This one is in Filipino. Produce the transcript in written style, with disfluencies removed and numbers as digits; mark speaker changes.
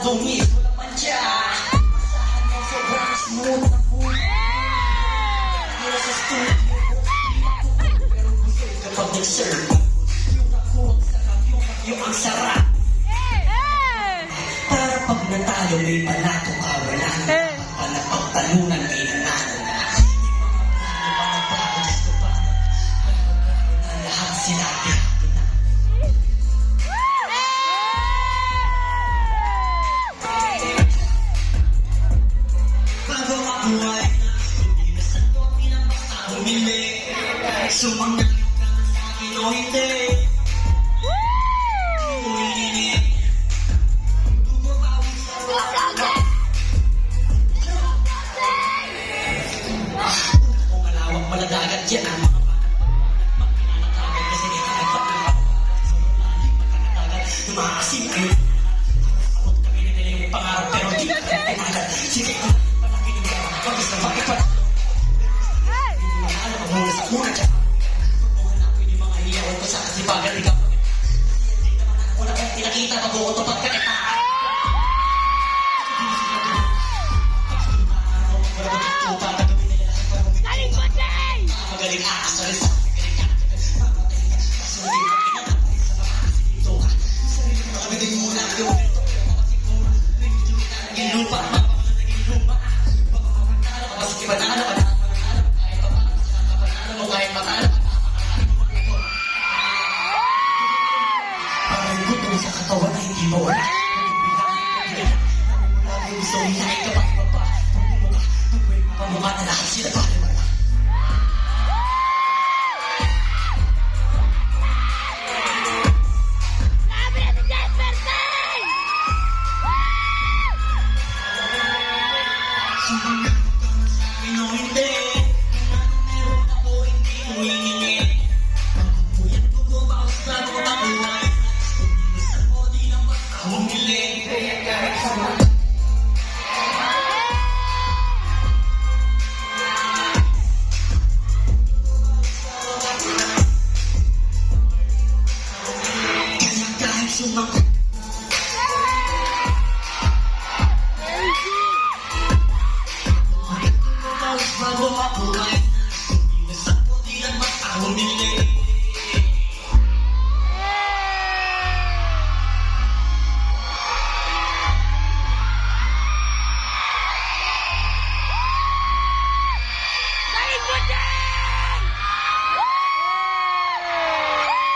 Speaker 1: dumi, wala man siya. Masahan mo sobrang smooth na food. Mula sa studio, pero gusto kapag nag-serve. Yung ako ang sarap, yung ang sarap. Para pag natalo may panato ka, wala na pagpagtalunan, may nanalo na. Lahat sinabi na. Bago mabuhay na, hindi na sa to pinabasa humili. Sumanggang yung kama sa akin o hindi. Umiinit. Gumabawi sa wala. Kung malawak maladagat yan ang mga maasim kayo. Abot kami na nila yung pangarap pero di ka pinagal. Sige, palaki nyo ka. Pagis na makipat. Hindi mo alam ang muna sa muna dyan. Pagmuhan na pwede mga hiyawan ko sa kasipagan. Ikaw hindi naman ako na kung pinakita mag-uutopat ka kita. Magaling aasarin sa magaling ka. Mamatay ka. Kasunod yung pinakita. Pagdating mo lang yung ito, kapasik mo na medyo kita naging lupa, naging lupa. Baka mapagkala, kapasik iba na alam, kahit paano, saka mo kahit paano, parang gusto mo sa katawan na hindi mo wala. Wala yung gusto mo hinahin ka pa, iba pa. Pagmumukha na lahat sila pa. Bago mabuhay